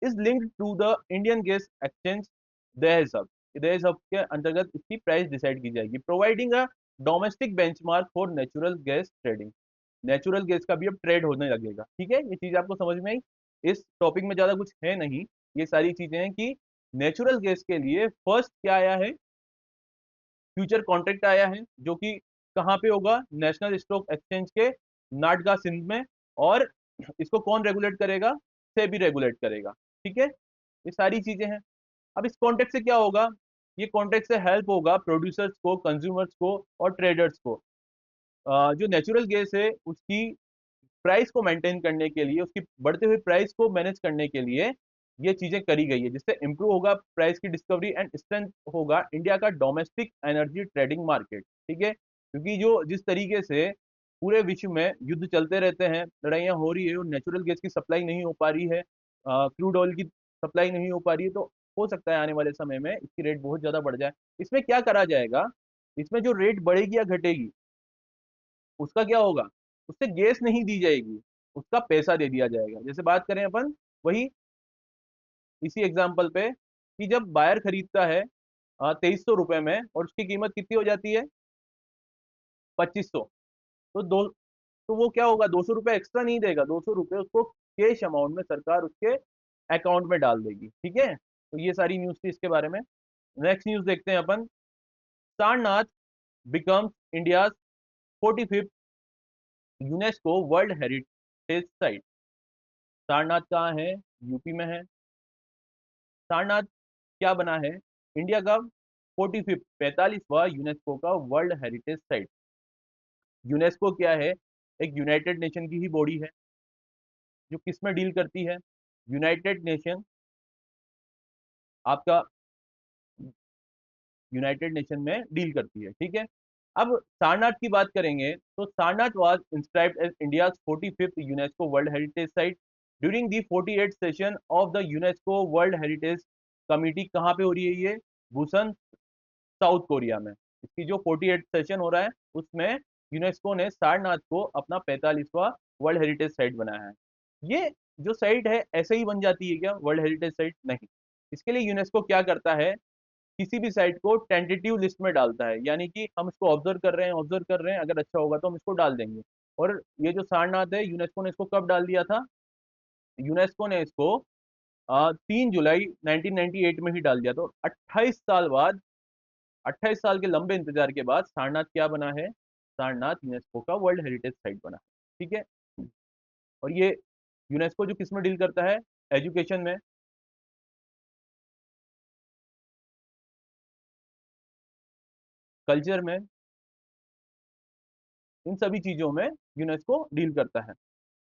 is linked to the Indian gas exchange Dahej hub. Dahej hub के अंतर्गत इसकी प्राइस डिसाइड की जाएगी, providing a domestic benchmark for natural gas trading. Natural gas का भी अब ट्रेड होने लगेगा। ठीक है, ये चीज आपको समझ में आई। इस टॉपिक में ज्यादा कुछ है नहीं, ये सारी चीजें हैं कि नेचुरल गैस के लिए फर्स्ट क्या आया है, फ्यूचर कॉन्ट्रैक्ट आया है, जो कि कहाँ पे होगा, नेशनल स्टॉक एक्सचेंज के नाटगा सिंध में। और इसको कौन रेगुलेट करेगा, सेबी रेगुलेट करेगा। ठीक है, ये सारी चीजें हैं। अब इस कॉन्ट्रैक्ट से क्या होगा, ये कॉन्ट्रैक्ट से हेल्प होगा प्रोड्यूसर्स को, कंज्यूमर्स को और ट्रेडर्स को। जो नेचुरल गैस है उसकी प्राइस को मेंटेन करने के लिए, उसकी बढ़ते हुए प्राइस को मैनेज करने के लिए ये चीजें करी गई है, जिससे इंप्रूव होगा प्राइस की डिस्कवरी एंड स्ट्रेंथ होगा इंडिया का डोमेस्टिक एनर्जी ट्रेडिंग मार्केट। ठीक है, क्योंकि जो जिस तरीके से पूरे विश्व में युद्ध चलते रहते हैं, लड़ाइयाँ हो रही है और नेचुरल गैस की सप्लाई नहीं हो पा रही है, क्रूड ऑयल की सप्लाई नहीं हो पा रही है, तो हो सकता है आने वाले समय में इसकी रेट बहुत ज्यादा बढ़ जाए। इसमें क्या करा जाएगा, इसमें जो रेट बढ़ेगी या घटेगी उसका क्या होगा, उससे गैस नहीं दी जाएगी, उसका पैसा दे दिया जाएगा। जैसे बात करें अपन वही इसी एग्जाम्पल पे, कि जब बायर खरीदता है 2300 रुपए में और उसकी कीमत कितनी हो जाती है, 2500। तो तो वो क्या होगा, 200 रुपये एक्स्ट्रा नहीं देगा, 200 रुपये उसको कैश अमाउंट में सरकार उसके अकाउंट में डाल देगी। ठीक है, तो ये सारी न्यूज थी इसके बारे में। नेक्स्ट न्यूज देखते हैं अपन। Sarnath becomes India 45th UNESCO world heritage site. Sarnath कहाँ है, यूपी में है। सारनाथ क्या बना है, इंडिया का 45th 45वां यूनेस्को का वर्ल्ड हेरिटेज साइट। यूनेस्को क्या है, एक यूनाइटेड नेशन की ही बॉडी है, जो किस में डील करती है, यूनाइटेड नेशन, आपका यूनाइटेड नेशन में डील करती है। ठीक है, अब सारनाथ की बात करेंगे तो Sarnath was inscribed as India 45th UNESCO world heritage site during the 48th session of the UNESCO world heritage committee. कहाँ पे हो रही है ये, बुसन, साउथ कोरिया में। इसकी जो 48 सेशन हो रहा है उसमें यूनेस्को ने सारनाथ को अपना 45वां वर्ल्ड हेरिटेज साइट बनाया है। ये जो साइट है ऐसे ही बन जाती है क्या वर्ल्ड हेरिटेज साइट, नहीं। इसके लिए यूनेस्को क्या करता है, किसी भी साइट को टेंटेटिव लिस्ट में डालता है, यानी कि हम इसको ऑब्जर्व कर रहे हैं, अगर अच्छा होगा तो हम इसको डाल देंगे। और ये जो सारनाथ है, यूनेस्को ने इसको कब डाल दिया था, यूनेस्को ने इसको 3 जुलाई 1998 में ही डाल दिया। तो 28 साल बाद, 28 साल के लंबे इंतजार के बाद सारनाथ क्या बना है, सारनाथ यूनेस्को का वर्ल्ड हेरिटेज साइट बना है। ठीक है, और ये यूनेस्को जो किस में डील करता है, एजुकेशन में, कल्चर में, इन सभी चीजों में यूनेस्को डील करता है।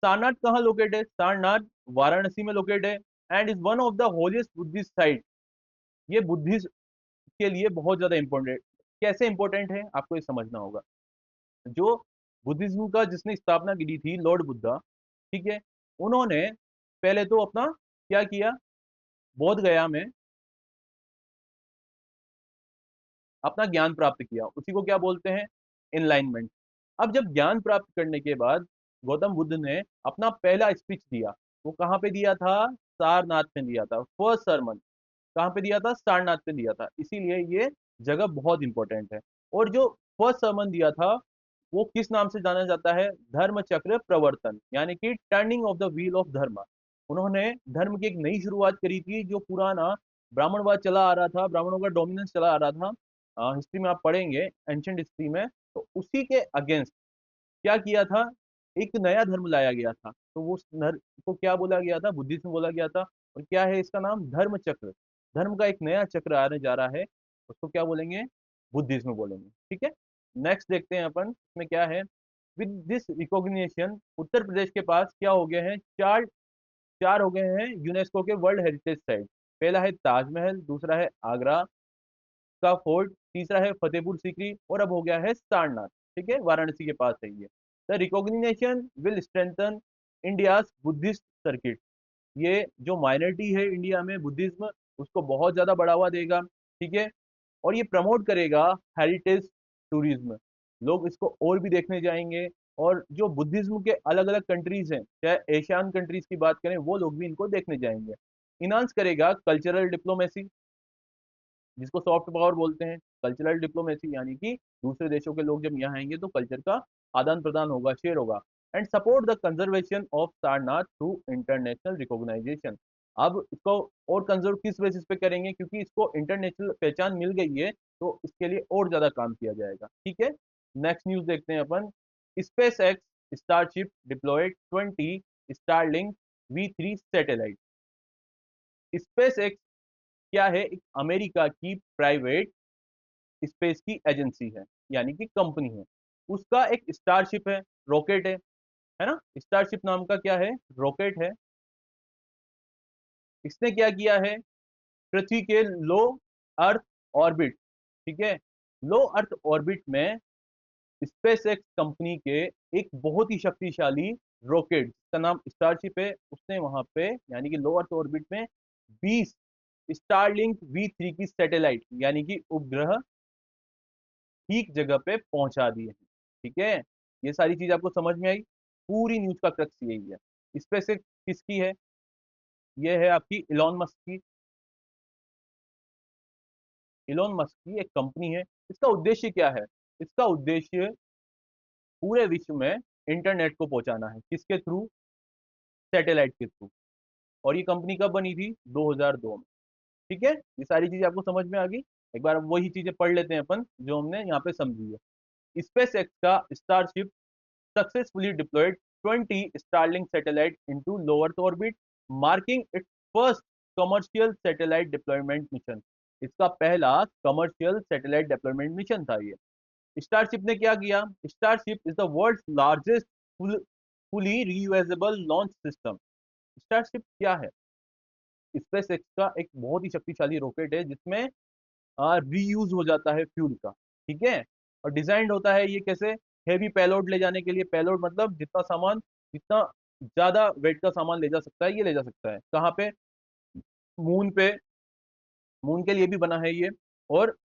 सारनाथ कहाँ लोकेट है, सारनाथ वाराणसी में लोकेट है and is one of the holiest Buddhist site. ये बुद्धिस्ट के लिए बहुत ज्यादा इंपॉर्टेंट, कैसे इंपॉर्टेंट है आपको ये समझना होगा। जो बुद्धिज्म का जिसने स्थापना की थी, लॉर्ड बुद्धा, ठीक है, उन्होंने पहले तो अपना क्या किया, बोध गया में अपना ज्ञान प्राप्त किया, उसी को क्या बोलते हैं, इनलाइनमेंट। अब जब ज्ञान प्राप्त करने के बाद गौतम बुद्ध ने अपना पहला स्पीच दिया, वो कहाँ पे दिया था, सारनाथ में दिया था। फर्स्ट सरमन कहाँ पे दिया था, सारनाथ पे दिया था, इसीलिए ये जगह बहुत इंपॉर्टेंट है। और जो फर्स्ट सरमन दिया था वो किस नाम से जाना जाता है? धर्म चक्र प्रवर्तन, यानी कि turning of the wheel of धर्म। उन्होंने धर्म की एक नई शुरुआत करी थी। जो पुराना ब्राह्मणवाद चला आ रहा था, ब्राह्मणों का डोमिनेंस चला आ रहा था, हिस्ट्री में आप पढ़ेंगे, एंशियंट हिस्ट्री में, तो उसी के अगेंस्ट क्या किया था? एक नया धर्म लाया गया था। तो वो धर्म को क्या बोला गया था? बुद्धिज्म बोला गया था। और क्या है इसका नाम? धर्म चक्र। धर्म का एक नया चक्र आने जा रहा है, उसको क्या बोलेंगे? बुद्धिज्म बोलेंगे। ठीक है, नेक्स्ट देखते हैं अपन इसमें क्या है। With this recognition Uttar Pradesh के पास क्या हो गए हैं? चार चार हो गए हैं यूनेस्को के वर्ल्ड हेरिटेज साइट। पहला है ताजमहल, दूसरा है आगरा का फोर्ट, तीसरा है फतेहपुर सीकरी, और अब हो गया है सारनाथ। ठीक है, वाराणसी के पास है ये। The recognition will strengthen India's Buddhist circuit. ये जो माइनॉरिटी है इंडिया में बुद्धिज्म, उसको बहुत ज्यादा बढ़ावा देगा। ठीक है, और ये प्रमोट करेगा हेरिटेज टूरिज्म। लोग इसको और भी देखने जाएंगे, और जो बुद्धिज्म के अलग अलग कंट्रीज हैं, चाहे एशियन कंट्रीज की बात करें, वो लोग भी इनको देखने जाएंगे। इनहांस करेगा कल्चरल डिप्लोमेसी, जिसको सॉफ्ट पावर बोलते हैं। कल्चरल डिप्लोमेसी यानी कि दूसरे देशों के लोग जब यहाँ आएंगे तो कल्चर का आदान प्रदान होगा, शेयर होगा। And support the conservation of Sarnath through international recognisation. अब इसको और कंजर्व किस बेसिस पे करेंगे? क्योंकि इसको इंटरनेशनल पहचान मिल गई है, तो इसके लिए और ज्यादा काम किया जाएगा। ठीक है, नेक्स्ट न्यूज देखते हैं अपन। SpaceX starship deployed 20 Starlink V3 satellite. SpaceX क्या है? एक अमेरिका की प्राइवेट स्पेस की एजेंसी है, यानी कि कंपनी है। उसका एक स्टारशिप है, रॉकेट है ना? स्टारशिप नाम का क्या है? रॉकेट है। इसने क्या किया है? पृथ्वी के लो अर्थ ऑर्बिट, ठीक है, लो अर्थ ऑर्बिट में स्पेस एक्स कंपनी के एक बहुत ही शक्तिशाली रॉकेट जिसका नाम स्टारशिप है, उसने वहां पे यानी कि लो अर्थ ऑर्बिट में 20 स्टारलिंक V3 की सैटेलाइट यानी कि उपग्रह ठीक जगह पे पहुंचा दिए हैं। ठीक है, ये सारी चीज आपको समझ में आई? पूरी न्यूज का क्रक्स यही है। स्पेस एक्स किसकी है? ये है आपकी इलॉन मस्क की। इलॉन मस्क की एक कंपनी है। इसका उद्देश्य क्या है? इसका उद्देश्य पूरे विश्व में इंटरनेट को पहुंचाना है। किसके थ्रू? सैटेलाइट के थ्रू। और ये कंपनी कब बनी थी? 2002 में। ठीक है, ये सारी चीजें आपको समझ में आ गई? एक बार वही चीजें पढ़ लेते हैं अपन जो हमने यहाँ पे समझी है। स्पेस एक्स का starship successfully deployed 20 Starlink satellite into low Earth orbit, marking its first commercial satellite deployment mission। इसका पहला कमर्शियल सैटेलाइट डिप्लॉयमेंट मिशन था ये। स्टारशिप ने क्या किया? Starship is the world's largest fully reusable launch system. Starship क्या है? Space x का एक बहुत ही शक्तिशाली रॉकेट है जिसमें रीयूज हो जाता है फ्यूल का। ठीक है, और डिजाइंड होता है ये कैसे? हैवी पेलोड ले जाने के लिए। पेलोड मतलब जितना सामान, जितना ज्यादा वेट का सामान ले जा सकता है, ये ले जा सकता है। कहाँ पे? मून पे। मून के लिए भी बना है ये, और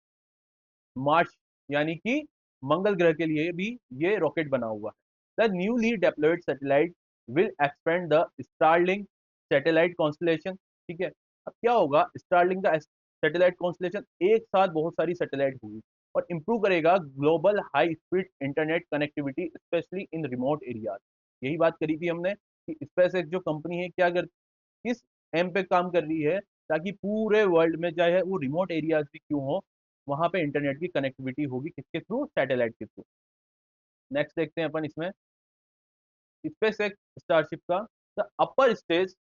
मार्स यानी कि मंगल ग्रह के लिए भी ये रॉकेट बना हुआ है। The newly deployed satellite will expand the Starlink satellite constellation. ठीक है, अब क्या होगा? स्टारलिंक का सैटेलाइट कॉन्स्टलेशन एक साथ बहुत सारी सैटेलाइट होगी, और इंप्रूव करेगा global high speed internet connectivity specially in remote areas. यही बात करी थी हमने कि स्पेस एक्स जो कंपनी है क्या कर, किस एम पे काम कर रही है, ताकि पूरे वर्ल्ड में चाहे वो रिमोट एरियाज भी क्यों हो, वहां पे इंटरनेट की कनेक्टिविटी होगी। किसके थ्रू? सैटेलाइट के थ्रू। नेक्स्ट देखते हैं अपन इसमें स्पेस एक्स स्टारशिप का। The upper stage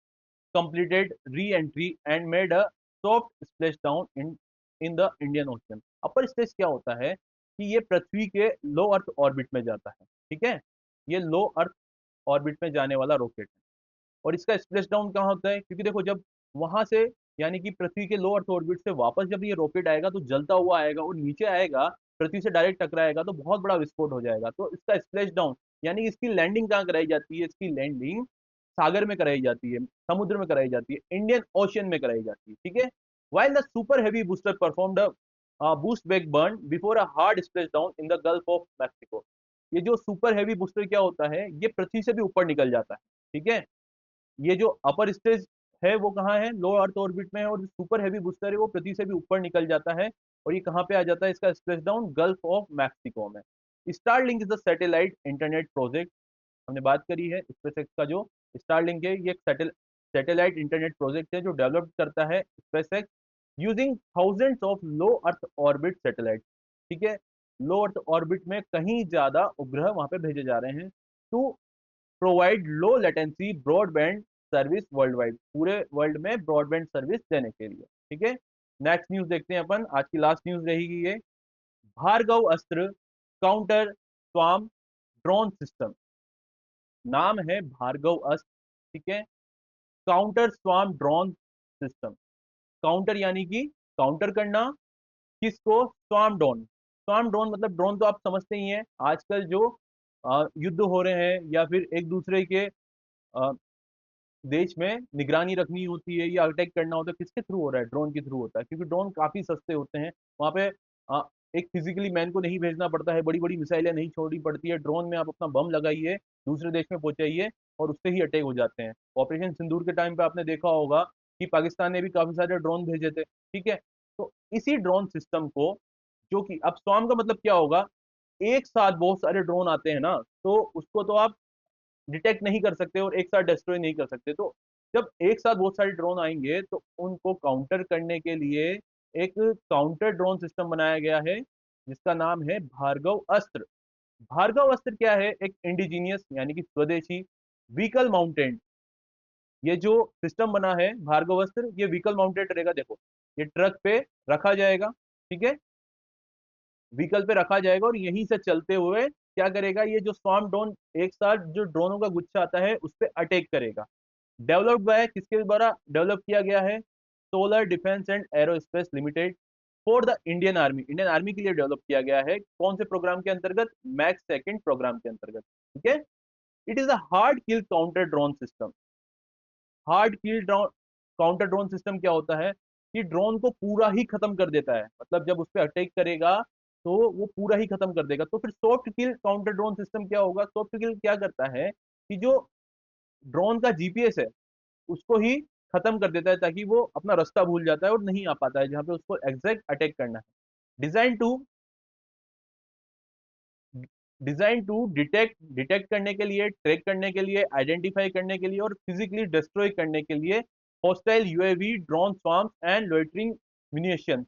completed re-entry and made a soft splashdown in the Indian Ocean। Upper stage क्या होता है? कि ये पृथ्वी के लो अर्थ ऑर्बिट में जाता है। ठीक है, ये लो अर्थ ऑर्बिट में जाने वाला रॉकेट है। और इसका स्प्लेश डाउन कहाँ होता है? क्योंकि देखो, जब वहां से यानी कि पृथ्वी के लो अर्थ ऑर्बिट से वापस जब ये रॉकेट आएगा तो जलता हुआ आएगा, और नीचे आएगा, पृथ्वी से डायरेक्ट टकराएगा तो बहुत बड़ा विस्फोट हो जाएगा। तो इसका स्प्लेश डाउन यानी कि इसकी लैंडिंग कहाँ कराई जाती है? इसकी लैंडिंग सागर में कराई जाती है, समुद्र में कराई जाती है, इंडियन ओशियन में कराई जाती है। ठीक है, while the super heavy booster performed a boost back burn before a hard splashdown in the Gulf of Mexico। ये जो सुपर हैवी बूस्टर क्या होता है? ये पृथ्वी से भी ऊपर निकल जाता है। ठीक है, ये जो अपर स्टेज है वो कहाँ है? लो अर्थ ऑर्बिट में है। और जो सुपर हैवी बूस्टर है वो पृथ्वी से भी ऊपर निकल जाता है, और ये कहाँ पे आ जाता है? इसका splashdown Gulf of Mexico में। Starlink is the satellite internet project, हमने बात करी है स्पेसएक्स का जो स्टारलिंक है, ये एक सैटेलाइट इंटरनेट प्रोजेक्ट है जो डेवलप करता है SpaceX using thousands of low earth orbit satellite. ठीक है, लो अर्थ ऑर्बिट में कहीं ज्यादा उपग्रह वहां पे भेजे जा रहे हैं to provide low latency broadband service world wide, पूरे वर्ल्ड में ब्रॉडबैंड सर्विस देने के लिए। ठीक है, नेक्स्ट न्यूज देखते हैं अपन, आज की लास्ट न्यूज रहेगी ये, भार्गव अस्त्र काउंटर स्वाम ड्रोन सिस्टम, नाम है भार्गव अस्त्र। ठीक है, काउंटर स्वाम ड्रोन सिस्टम, काउंटर यानी कि काउंटर करना, किसको? स्वाम ड्रोन। स्वाम ड्रोन मतलब ड्रोन तो आप समझते ही हैं, आजकल जो युद्ध हो रहे हैं या फिर एक दूसरे के देश में निगरानी रखनी होती है या अटैक करना होता है, किसके थ्रू हो रहा है? ड्रोन के थ्रू होता है, क्योंकि ड्रोन काफी सस्ते होते हैं। वहां पे अ, एक फिजिकली मैन को नहीं भेजना पड़ता है, बड़ी बड़ी मिसाइलें नहीं छोड़नी पड़ती है, ड्रोन में आप अपना बम लगाइए, दूसरे देश में पहुंचाइए और उससे ही अटैक हो जाते हैं। ऑपरेशन सिंदूर के टाइम पे आपने देखा होगा कि पाकिस्तान ने भी काफी सारे ड्रोन भेजे थे। ठीक है, तो इसी ड्रोन सिस्टम को, जो कि अब स्वाम का मतलब क्या होगा, एक साथ बहुत सारे ड्रोन आते हैं ना, तो उसको तो आप डिटेक्ट नहीं कर सकते और एक साथ डिस्ट्रॉय नहीं कर सकते। तो जब एक साथ बहुत सारे ड्रोन आएंगे तो उनको काउंटर करने के लिए एक काउंटर ड्रोन सिस्टम बनाया गया है जिसका नाम है भार्गव अस्त्र। भार्गव अस्त्र क्या है? एक इंडिजीनियस यानी कि स्वदेशी व्हीकल माउंटेड, ये जो सिस्टम बना है भार्गव अस्त्र, ये व्हीकल माउंटेड रहेगा। देखो, ये ट्रक पे रखा जाएगा। ठीक है, व्हीकल पे रखा जाएगा और यहीं से चलते हुए क्या करेगा, ये जो स्वार्म ड्रोन एक साथ जो ड्रोनों का गुच्छा आता है उस पर अटैक करेगा। डेवलप्ड बाय, किसके द्वारा डेवलप किया गया है? Solar defence and aerospace limited for the Indian army, Indian army के लिए डेवलप किया गया है। कौन से प्रोग्राम के अंतर्गत? मैक्स सेकंड प्रोग्राम के अंतर्गत। ठीक है, it is a hard kill counter drone system. Hard kill drone counter drone system क्या होता है कि ड्रोन को पूरा ही खत्म कर देता है, मतलब जब उस पर अटैक करेगा तो वो पूरा ही खत्म कर देगा। तो फिर सॉफ्ट किल काउंटर ड्रोन सिस्टम क्या होगा? सॉफ्ट किल क्या करता है कि जो ड्रोन का जीपीएस है उसको ही खत्म कर देता है, ताकि वो अपना रास्ता भूल जाता है और नहीं आ पाता है जहां पे उसको एग्जैक्ट अटैक करना है। Design to design to detect detect करने के लिए, ट्रैक करने के लिए, आइडेंटिफाई करने के लिए और फिजिकली डिस्ट्रॉय करने के लिए hostile UAV, drone swarms and loitering munition.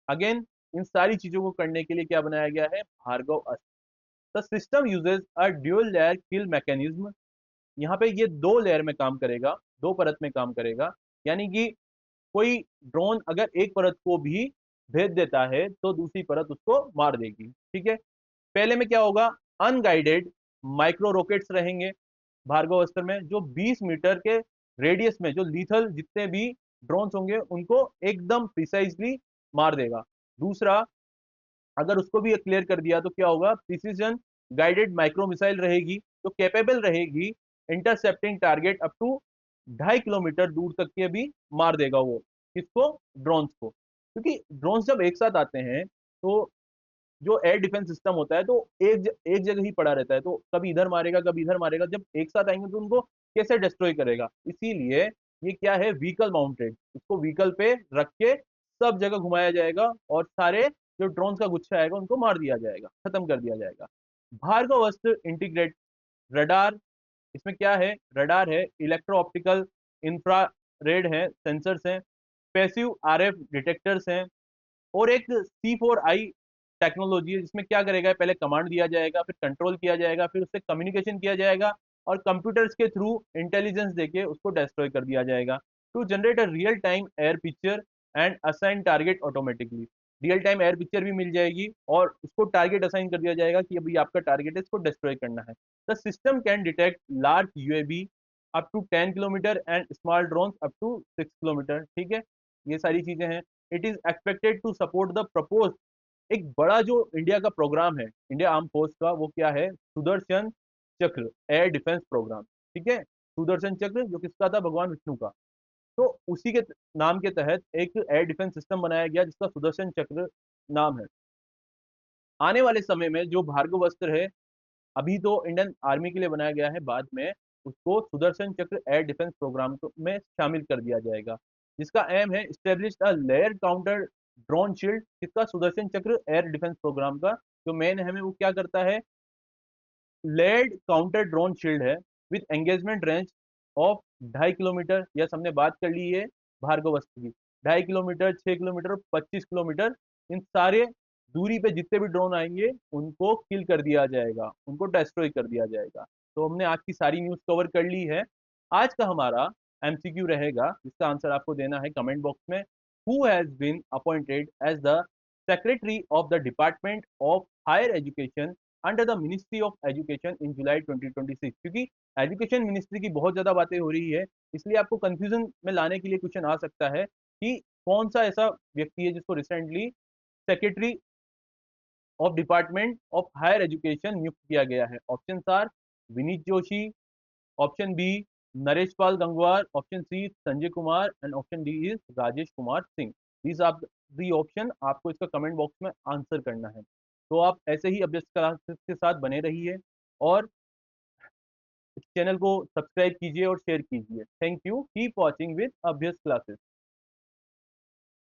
Again, इन सारी चीजों को करने के लिए क्या बनाया गया है? भार्गव अस्त्र। The system uses a dual layer kill mechanism, यहाँ पे ये दो लेयर में काम करेगा, दो परत में काम करेगा। यानी कि कोई ड्रोन अगर एक परत को भी भेज देता है तो दूसरी परत उसको मार देगी। ठीक है, पहले में क्या होगा? अनगाइडेड माइक्रो रॉकेट्स रहेंगे भार्गव अस्त्र में, जो 20 मीटर के रेडियस में जो लीथल जितने भी ड्रोन्स होंगे उनको एकदम प्रिसाइजली मार देगा। दूसरा, अगर उसको भी क्लियर कर दिया तो क्या होगा? प्रिसीजन गाइडेड माइक्रो मिसाइल रहेगी जो कैपेबल रहेगी intercepting target up to 2.5 kilometre दूर तक के भी मार देगा वो। किसको? ड्रोन्स को। क्योंकि ड्रोन्स जब एक साथ आते हैं तो जो एयर डिफेंस सिस्टम होता है तो एक जगह ही पड़ा रहता है, तो कभी इधर मारेगा कभी इधर मारेगा, जब एक साथ आएंगे तो उनको कैसे डिस्ट्रॉय करेगा? इसीलिए ये क्या है? व्हीकल माउंटेड, इसको व्हीकल पे रख के सब जगह घुमाया जाएगा और सारे जो ड्रोन का गुच्छा आएगा उनको मार दिया जाएगा, खत्म कर दिया जाएगा। भार्गव अस्त्र इंटीग्रेट रडार, इसमें क्या है? रडार है, इलेक्ट्रो ऑप्टिकल इंफ्रारेड है, सेंसर्स हैं, पैसिव आरएफ डिटेक्टर्स हैं और एक C4I टेक्नोलॉजी है जिसमें क्या करेगा? पहले कमांड दिया जाएगा, फिर कंट्रोल किया जाएगा, फिर उससे कम्युनिकेशन किया जाएगा और कंप्यूटर्स के थ्रू इंटेलिजेंस देके उसको डिस्ट्रॉय कर दिया जाएगा to generate a real time air picture and assign target automatically. Real time air picture भी मिल जाएगी और उसको टारगेट असाइन कर दिया जाएगा कि अभी आपका टारगेट है, इसको डिस्ट्रॉय करना है। The system can detect large UAV up to 10 kilometre and small drone up to 6 kilometre. ठीक है, ये सारी चीजें हैं। It is expected to support the propose, एक बड़ा जो इंडिया का प्रोग्राम है, इंडिया आर्म फोर्स का, वो क्या है? सुदर्शन चक्र एयर डिफेंस प्रोग्राम। ठीक है, सुदर्शन चक्र जो किसका था? भगवान विष्णु का। तो उसी के नाम के तहत एक एयर डिफेंस सिस्टम बनाया गया जिसका सुदर्शन चक्र नाम है। आने वाले समय में जो भार्गव अस्त्र है, अभी तो इंडियन आर्मी के लिए बनाया गया है, बाद में उसको सुदर्शन चक्र एयर डिफेंस प्रोग्राम में शामिल कर दिया जाएगा, जिसका एम है establish a layer counter drone shield. किसका? सुदर्शन चक्र एयर डिफेंस प्रोग्राम का। जो मेन है वो क्या करता है, लेड काउंटर ड्रोन शील्ड है with engagement range of 2.5 kilometre. Yes, हमने बात कर ली है भार्गवस्त्र की। 2.5 किलोमीटर, 6 किलोमीटर और 25 किलोमीटर, इन सारे दूरी पे जितने भी ड्रोन आएंगे उनको किल कर दिया जाएगा, उनको डिस्ट्रॉय कर दिया जाएगा। तो हमने आज की सारी न्यूज कवर कर ली है। आज का हमारा एमसीक्यू रहेगा, जिसका आंसर आपको देना है कमेंट बॉक्स में। Who has been appointed as the secretary of the department of higher education under the ministry of education in July 2026? क्योंकि एजुकेशन मिनिस्ट्री की बहुत ज्यादा बातें हो रही है, इसलिए आपको कंफ्यूजन में लाने के लिए क्वेश्चन आ सकता है कि कौन सा ऐसा व्यक्ति है जिसको recently secretary of department of higher education नियुक्त किया गया है। Option are Vineet Joshi, option B Naresh Pal Gangwar, option C Sanjay Kumar and option D is Rajesh Kumar Singh. These are the option, आपको इसका कमेंट बॉक्स में आंसर करना है। तो आप ऐसे ही अभ्यस्त क्लासेस के साथ बने रहिए और इस चैनल को सब्सक्राइब कीजिए और शेयर कीजिए। Thank you, keep watching with अभ्यस्त क्लासेस।